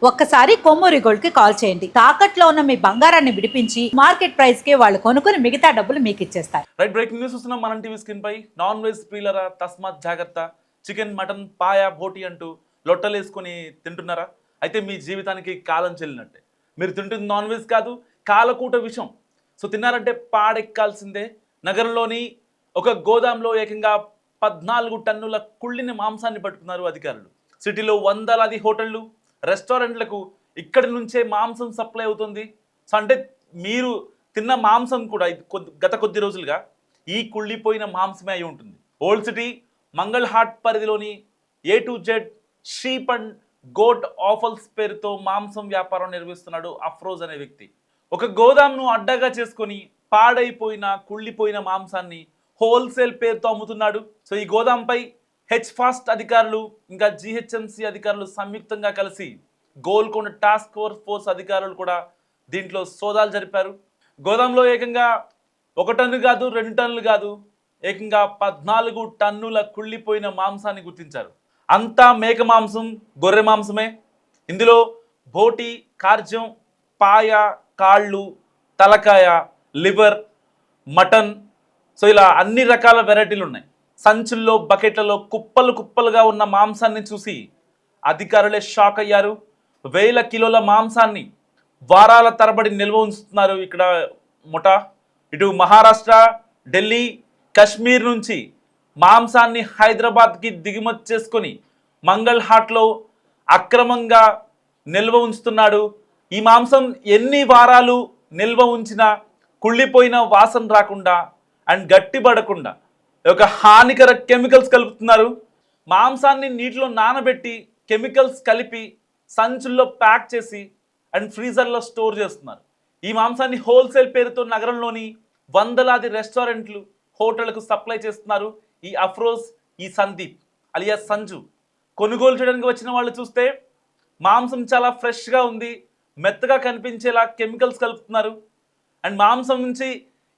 ఒక్కసారి కొమ్మూరి గోల్డ్ కి కాల్ చేయండి. తాకట్లో ఉన్న మీ బంగారాన్ని విడిపించి మార్కెట్ ప్రైస్ కి వాళ్ళు కొనుక్కుని మిగతా డబ్బులు మీకు ఇచ్చేస్తారు. రైట్, బ్రేకింగ్ న్యూస్ చూస్తున్నాం మనం టీవీ స్క్రీన్ పై. నాన్ వెజ్ ప్రియులరా తస్మాత్ జాగ్రత్త. చికెన్, మటన్, పాయ, బోటి అంటూ లొట్టలేసుకొని తింటున్నారా? అయితే మీ జీవితానికి కాలం చెల్లినట్టే. మీరు తింటుంది నాన్ వెజ్ కాదు, కాలకూట విషం. సో తిన్నారంటే పాడెక్కాల్సిందే. నగరంలోని ఒక గోదాంలో ఏకంగా 14 టన్నుల కుళ్ళిన మాంసాన్ని పట్టుకున్నారు అధికారులు. సిటీలో వందలాది హోటళ్లు, రెస్టారెంట్లకు ఇక్కడి నుంచే మాంసం సప్లై అవుతుంది. సో అంటే మీరు తిన్న మాంసం కూడా గత కొద్ది రోజులుగా ఈ కుళ్ళిపోయిన మాంసమే అయి ఉంటుంది. ఓల్డ్ సిటీ మంగళ్ హాట్ పరిధిలోని A to Z sheep and goat offals పేరుతో మాంసం వ్యాపారం నిర్వహిస్తున్నాడు అఫ్రోజ్ అనే వ్యక్తి. ఒక గోదాంను అడ్డగా చేసుకొని పాడైపోయిన కుళ్ళిపోయిన మాంసాన్ని హోల్సేల్ పేరుతో అమ్ముతున్నాడు. సో ఈ గోదాంపై హెచ్ఫాస్ట్ అధికారులు ఇంకా GHMC అధికారులు సంయుక్తంగా కలిసి గోల్కొండ టాస్క్ ఫోర్స్ అధికారులు కూడా దీంట్లో సోదాలు జరిపారు. గోదాంలో ఏకంగా 1 టన్ను కాదు, 2 టన్నులు కాదు, ఏకంగా 14 టన్నుల కుళ్ళిపోయిన మాంసాన్ని గుర్తించారు. అంతా మేక మాంసం, గొర్రె మాంసమే. ఇందులో బోటి, కార్జం, పాయ, కాళ్ళు, తలకాయ, లివర్, మటన్, సో ఇలా అన్ని రకాల వెరైటీలు ఉన్నాయి. సంచుల్లో, బకెట్లలో కుప్పలు కుప్పలుగా ఉన్న మాంసాన్ని చూసి అధికారులే షాక్ అయ్యారు. 1000 కిలోల మాంసాన్ని వారాల తరబడి నిల్వ ఉంచుతున్నారు ఇక్కడ ముఠా. ఇటు మహారాష్ట్ర, ఢిల్లీ, కశ్మీర్ నుంచి మాంసాన్ని హైదరాబాద్కి దిగుమతి చేసుకొని మంగళ్ హాట్లో అక్రమంగా నిల్వ ఉంచుతున్నాడు. ఈ మాంసం ఎన్ని వారాలు నిల్వ ఉంచినా కుళ్ళిపోయిన వాసన రాకుండా అండ్ గట్టిపడకుండా ఒక హానికర కెమికల్స్ కలుపుతున్నారు. మాంసాన్ని నీటిలో నానబెట్టి కెమికల్స్ కలిపి సంచుల్లో ప్యాక్ చేసి అండ్ ఫ్రీజర్లో స్టోర్ చేస్తున్నారు. ఈ మాంసాన్ని హోల్సేల్ పేరుతో నగరంలోని వందలాది రెస్టారెంట్లు, హోటళ్లకు సప్లై చేస్తున్నారు ఈ అఫ్రోజ్, ఈ సందీప్ అలియా సంజు. కొనుగోలు చేయడానికి వచ్చిన వాళ్ళు చూస్తే మాంసం చాలా ఫ్రెష్గా ఉంది, మెత్తగా కనిపించేలా కెమికల్స్ కలుపుతున్నారు. అండ్ మాంసం నుంచి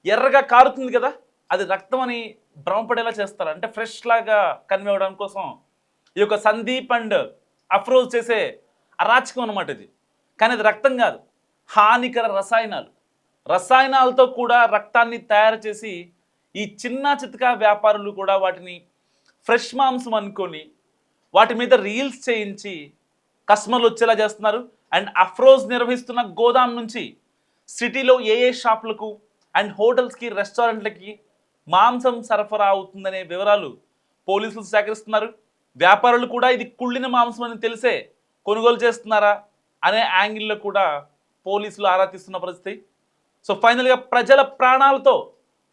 ఎర్రగా కారుతుంది కదా, అది రక్తం అని భ్రమపడేలా చేస్తారు. అంటే ఫ్రెష్ లాగా కనివ్వడం కోసం ఈ యొక్క సందీప్ అండ్ అఫ్రోజ్ చేసే అరాచకం అనమాట ఇది. కానీ అది రక్తం కాదు, హానికర రసాయనాలతో కూడా రక్తాన్ని తయారు చేసి ఈ చిన్న చితకా వ్యాపారులు కూడా వాటిని ఫ్రెష్ మాంసం అనుకొని వాటి మీద రీల్స్ చేయించి కస్టమర్లు వచ్చేలా చేస్తున్నారు. అండ్ అఫ్రోజ్ నిర్వహిస్తున్న గోదాం నుంచి సిటీలో ఏ షాపులకు అండ్ హోటల్స్కి, రెస్టారెంట్లకి మాంసం సరఫరా అవుతుందనే వివరాలు పోలీసులు సేకరిస్తున్నారు. వ్యాపారులు కూడా ఇది కుళ్ళిన మాంసం అని తెలిసే కొనుగోలు చేస్తున్నారా అనే యాంగిల్లో కూడా పోలీసులు ఆరా తీస్తున్న పరిస్థితి. సో ఫైనల్గా ప్రజల ప్రాణాలతో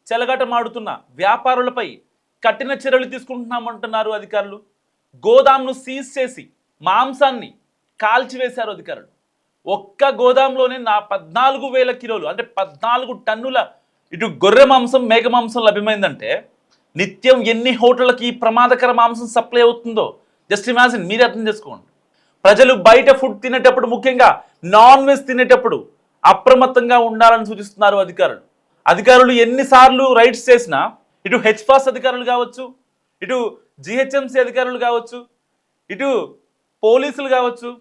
చెలగాటమాడుతున్న వ్యాపారులపై కఠిన చర్యలు తీసుకుంటున్నామంటున్నారు అధికారులు. గోదాంను సీజ్ చేసి మాంసాన్ని కాల్చివేశారు అధికారులు. ఒక్క గోదాంలోనే 14,000 కిలోలు అంటే 14 టన్నుల ఇటు గొర్రె మాంసం, మేక మాంసం లభ్యమైందంటే నిత్యం ఎన్ని హోటళ్ళకి ఈ ప్రమాదకర మాంసం సప్లై అవుతుందో జస్ట్ ఇమాజిన్, మీరే అర్థం చేసుకోండి. ప్రజలు బయట ఫుడ్ తినేటప్పుడు, ముఖ్యంగా నాన్ వెజ్ తినేటప్పుడు అప్రమత్తంగా ఉండాలని సూచిస్తున్నారు అధికారులు ఎన్నిసార్లు రైడ్స్ చేసినా ఇటు హెచ్ఫాస్ అధికారులు కావచ్చు, ఇటు GHMC అధికారులు కావచ్చు, ఇటు పోలీసులు కావచ్చు,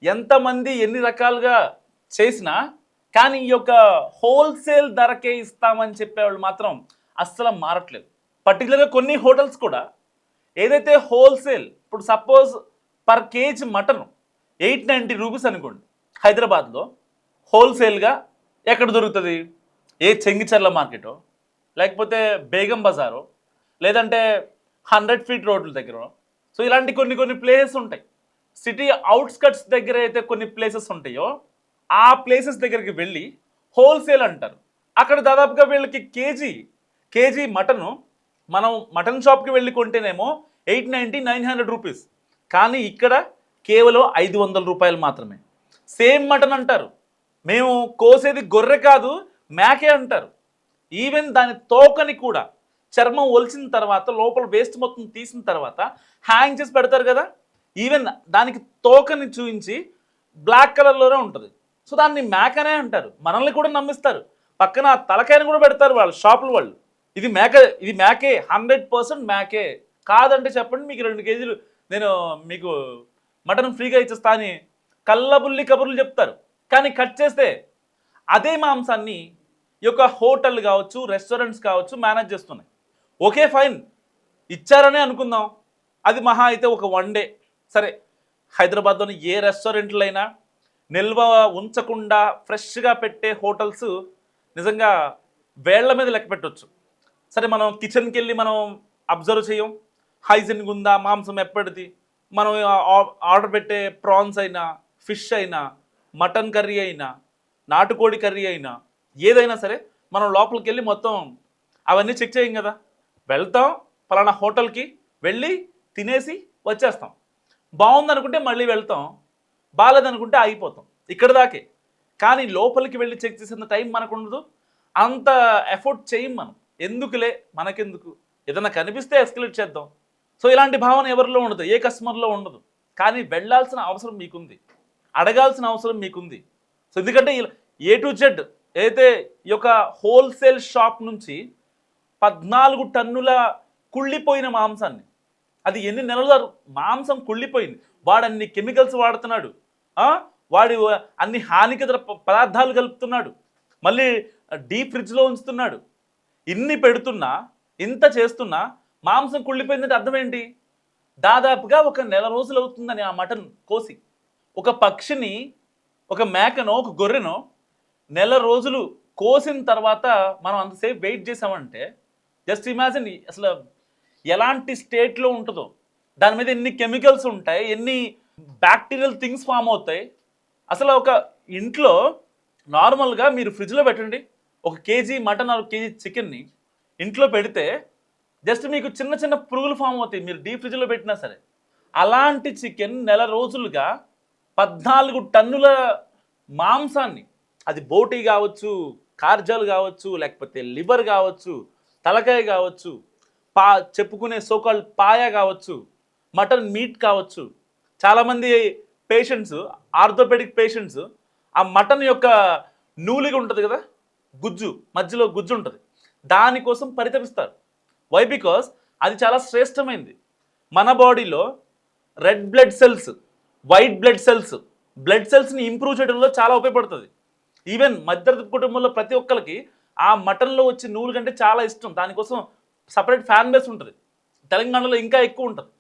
ఎంతమంది ఎన్ని రకాలుగా చేసినా కానీ ఈ యొక్క హోల్సేల్ ధరకే ఇస్తామని చెప్పేవాళ్ళు మాత్రం అస్సలు మారట్లేదు. పర్టికులర్గా కొన్ని హోటల్స్ కూడా ఏదైతే హోల్సేల్, ఇప్పుడు suppose per KG mutton 890 rupees అనుకోండి, హైదరాబాద్లో హోల్సేల్గా ఎక్కడ దొరుకుతుంది? ఏ చెంగిచెర్ల మార్కెటో, లేకపోతే బేగం బజారో, లేదంటే 100 ఫీట్ రోడ్ల దగ్గర. సో ఇలాంటి కొన్ని ప్లేసెస్ ఉంటాయి. సిటీ అవుట్స్కట్స్ దగ్గర అయితే కొన్ని ప్లేసెస్ ఉంటాయో ఆ ప్లేసెస్ దగ్గరికి వెళ్ళి హోల్సేల్ అంటారు. అక్కడ దాదాపుగా వీళ్ళకి కేజీ మటను మనం మటన్ షాప్కి వెళ్ళి కొంటేనేమో 890, 900 రూపీస్, కానీ ఇక్కడ కేవలం 500 రూపాయలు మాత్రమే. సేమ్ మటన్ అంటారు. మేము కోసేది గొర్రె కాదు, మేకే అంటారు. ఈవెన్ దాని తోకని కూడా చర్మం ఒలిచిన తర్వాత లోపల వేస్ట్ మొత్తం తీసిన తర్వాత హ్యాంగ్ చేసి పెడతారు కదా, ఈవెన్ దానికి తోకని చూపించి బ్లాక్ కలర్లోనే ఉంటుంది. సో దాన్ని మేకనే అంటారు. మనల్ని కూడా నమ్మిస్తారు. పక్కన తలకాయని కూడా పెడతారు వాళ్ళ షాపుల వాళ్ళు. ఇది మేకే, 100% మేకే. కాదంటే చెప్పండి, మీకు 2 కేజీలు నేను మీకు మటన్ ఫ్రీగా ఇచ్చేస్తా అని కళ్ళబుల్లి కబుర్లు చెప్తారు. కానీ కట్ చేస్తే అదే మాంసాన్ని ఈ యొక్క హోటల్ కావచ్చు, రెస్టారెంట్స్ కావచ్చు మేనేజ్ చేస్తున్నాయి. ఓకే ఫైన్, ఇచ్చారనే అనుకుందాం. అది మహా అయితే ఒక 1 డే. సరే, హైదరాబాద్లోని ఏ రెస్టారెంట్లు అయినా నిల్వ ఉంచకుండా ఫ్రెష్గా పెట్టే హోటల్స్ నిజంగా వేళ్ల మీద లెక్క పెట్టవచ్చు. సరే, మనం కిచెన్కి వెళ్ళి మనం అబ్జర్వ్ చేయం, హైజీన్గా ఉందా, మాంసం ఎప్పటిది. మనం ఆర్డర్ పెట్టే ప్రాన్స్ అయినా, ఫిష్ అయినా, మటన్ కర్రీ అయినా, నాటుకోడి కర్రీ అయినా, ఏదైనా సరే మనం లోపలికి వెళ్ళి మొత్తం అవన్నీ చెక్ చేయం కదా. వెళ్తాం, పలానా హోటల్కి వెళ్ళి తినేసి వచ్చేస్తాం. బాగుందనుకుంటే మళ్ళీ వెళ్తాం, బాగాలేదనుకుంటే ఆగిపోతాం. ఇక్కడ దాకే. కానీ లోపలికి వెళ్ళి చెక్ చేసేంత టైం మనకు ఉండదు, అంత ఎఫర్ట్ చేయం మనం. ఎందుకులే, మనకెందుకు, ఏదైనా కనిపిస్తే ఎస్కలేట్ చేద్దాం. సో ఇలాంటి భావన ఎవరిలో ఉండదు, ఏ కస్టమర్లో ఉండదు. కానీ వెళ్ళాల్సిన అవసరం మీకుంది, అడగాల్సిన అవసరం మీకుంది. సో ఎందుకంటే A to Z అయితే ఈ యొక్క హోల్సేల్ షాప్ నుంచి 14 టన్నుల కుళ్ళిపోయిన మాంసాన్ని, అది ఎన్ని నెలలు మాంసం కుళ్ళిపోయింది, వాడు అన్ని కెమికల్స్ వాడుతున్నాడు, వాడు అన్ని హానికర పదార్థాలు కలుపుతున్నాడు, మళ్ళీ డీప్ ఫ్రిడ్జ్లో ఉంచుతున్నాడు. ఇన్ని పెడుతున్నా, ఇంత చేస్తున్నా మాంసం కుళ్ళిపోయిందంటే అర్థం ఏంటి? దాదాపుగా ఒక నెల రోజులు అవుతుందని ఆ మటన్ కోసి. ఒక పక్షిని, ఒక మేకనో, ఒక గొర్రెనో నెల రోజులు కోసిన తర్వాత మనం అంతసేపు వెయిట్ చేసామంటే జస్ట్ ఇమాజిన్ అసలు ఎలాంటి స్టేట్లో ఉంటుందో, దాని మీద ఎన్ని కెమికల్స్ ఉంటాయి, ఎన్ని బ్యాక్టీరియల్ థింగ్స్ ఫామ్ అవుతాయి. అసలు ఒక ఇంట్లో నార్మల్గా మీరు ఫ్రిడ్జ్లో పెట్టండి, 1 కేజీ మటన్ 1 కేజీ చికెన్ని ఇంట్లో పెడితే జస్ట్ మీకు చిన్న చిన్న పురుగులు ఫామ్ అవుతాయి, మీరు డీప్ ఫ్రిడ్జ్లో పెట్టినా సరే. అలాంటి చికెన్ నెల రోజులుగా 14 టన్నుల మాంసాన్ని, అది బోటీ కావచ్చు, కార్జాలు కావచ్చు, లేకపోతే లివర్ కావచ్చు, తలకాయ కావచ్చు, చెప్పుకునే సోకాల్డ్ పాయ కావచ్చు, మటన్ మీట్ కావచ్చు. చాలామంది పేషెంట్స్, ఆర్థోపెడిక్ పేషెంట్స్, ఆ మటన్ యొక్క నూలిగా ఉంటుంది కదా, గుజ్జు, మధ్యలో గుజ్జు ఉంటుంది, దానికోసం పరితపిస్తారు. వై? బికాస్ అది చాలా శ్రేష్టమైంది. మన బాడీలో red blood cells, white blood సెల్స్ని ఇంప్రూవ్ చేయడంలో చాలా ఉపయోగపడుతుంది. ఈవెన్ మధ్యతరగతి కుటుంబంలో ప్రతి ఒక్కరికి ఆ మటన్లో వచ్చే నూలు కంటే చాలా ఇష్టం. దానికోసం సపరేట్ ఫ్యాన్ బేస్ ఉంటుంది, తెలంగాణలో ఇంకా ఎక్కువ ఉంటుంది.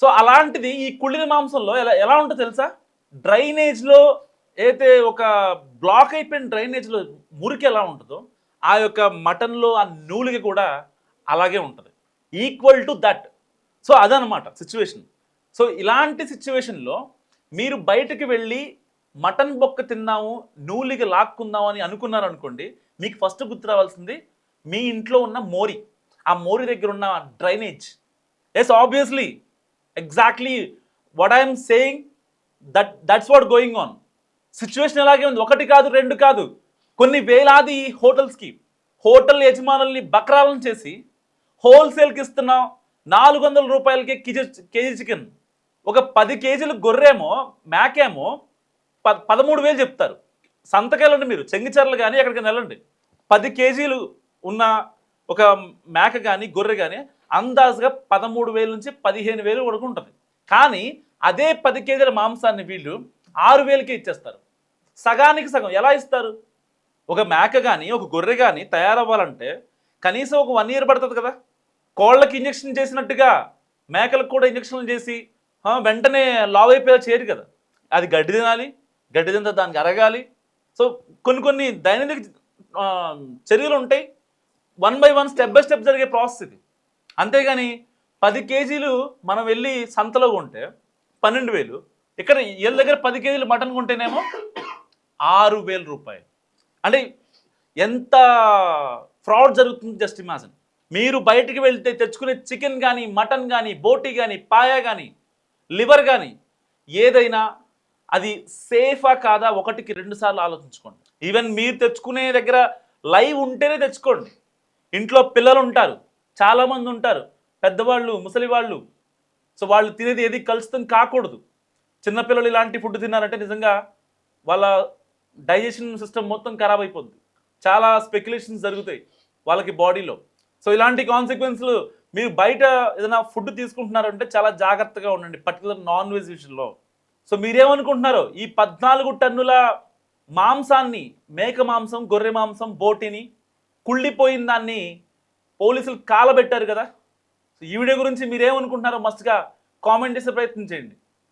సో అలాంటిది ఈ కుళ్ళిన మాంసంలో ఎలా ఉంటుందో తెలుసా? డ్రైనేజ్లో అయితే ఒక బ్లాక్ అయిపోయిన డ్రైనేజ్లో మురికి ఎలా ఉంటుందో, ఆ యొక్క మటన్లో ఆ నూలుకి కూడా అలాగే ఉంటుంది, ఈక్వల్ టు దట్. సో అదనమాట సిచ్యువేషన్. సో ఇలాంటి సిచ్యువేషన్లో మీరు బయటకు వెళ్ళి మటన్ బొక్క తిందాము, నూలికి లాక్కుందాము అని అనుకున్నారనుకోండి, మీకు ఫస్ట్ గుర్తు రావాల్సింది మీ ఇంట్లో ఉన్న మోరి, ఆ మోరి దగ్గర ఉన్న drainage. Yes, obviously, exactly what I'm saying, that's what going on. Situation ఎలాగే ఉంది, 1 కాదు 2 కాదు, కొన్ని వేలాది హోటల్స్కి, హోటల్ యజమానుల్ని బక్రాలను చేసి హోల్సేల్కి ఇస్తున్నాం 400 రూపాయలకి కేజీ చికెన్. ఒక 10 కేజీలు గొర్రెమో, మేకేమో 13,000 చెప్తారు. సంతకెళ్ళండి మీరు, చెంగిచెర్ల కానీ ఎక్కడికైనా వెళ్ళండి, 10 కేజీలు ఉన్న ఒక మేక కానీ గొర్రె కానీ అందాజుగా 13,000 నుంచి 15,000 వరకు ఉంటుంది. కానీ అదే 10 కేజీల మాంసాన్ని వీళ్ళు 6,000కే ఇచ్చేస్తారు. సగానికి సగం ఎలా ఇస్తారు? ఒక మేక కానీ ఒక గొర్రె కానీ తయారవ్వాలంటే కనీసం ఒక 1 year పడుతుంది కదా. కోళ్ళకి ఇంజక్షన్ చేసినట్టుగా మేకలకు కూడా ఇంజక్షన్లు చేసి వెంటనే లావ్ అయిపోయేలా చేయరు కదా. అది గడ్డి తినాలి, గడ్డి తింటే దానికి అరగాలి. సో కొన్ని దైనందిక చర్యలు ఉంటాయి, 1 by 1 స్టెప్ బై స్టెప్ జరిగే ప్రాసెస్ ఇది. అంతేగాని 10 కేజీలు మనం వెళ్ళి సంతలో కొంటే 12,000, ఇక్కడ వీళ్ళ దగ్గర 10 కేజీలు మటన్ కొంటేనేమో 6,000 రూపాయలు. అంటే ఎంత ఫ్రాడ్ జరుగుతుంది జస్ట్ ఇమాజిన్. మీరు బయటికి వెళ్తే తెచ్చుకునే చికెన్ కానీ, మటన్ కానీ, బోటీ కానీ, పాయ కానీ, లివర్ కానీ ఏదైనా అది సేఫా కాదా 1కి 2 సార్లు ఆలోచించుకోండి. ఈవెన్ మీరు తెచ్చుకునే దగ్గర లైవ్ ఉంటేనే తెచ్చుకోండి. ఇంట్లో పిల్లలు ఉంటారు, చాలామంది ఉంటారు, పెద్దవాళ్ళు, ముసలి వాళ్ళు. సో వాళ్ళు తినేది ఏది కలుషితం కాకూడదు. చిన్నపిల్లలు ఇలాంటి ఫుడ్ తిన్నారంటే నిజంగా వాళ్ళ డైజెషన్ సిస్టమ్ మొత్తం ఖరాబ్ అయిపోద్ది, చాలా స్పెక్యులేషన్స్ జరుగుతాయి వాళ్ళకి బాడీలో. సో ఇలాంటి కాన్సిక్వెన్స్లు మీరు బయట ఏదైనా ఫుడ్ తీసుకుంటున్నారంటే చాలా జాగ్రత్తగా ఉండండి, పర్టికులర్ నాన్ వెజ్ విషయంలో. సో మీరేమనుకుంటున్నారో ఈ 14 టన్నుల మాంసాన్ని, మేక మాంసం, గొర్రె మాంసం, బోటిని కుళ్ళిపోయిన దాన్ని పోలీసులు కాలబెట్టారు కదా. సో ఈ వీడియో గురించి మీరేమనుకుంటున్నారో మస్తుగా కామెంట్ చేసే ప్రయత్నం చేయండి.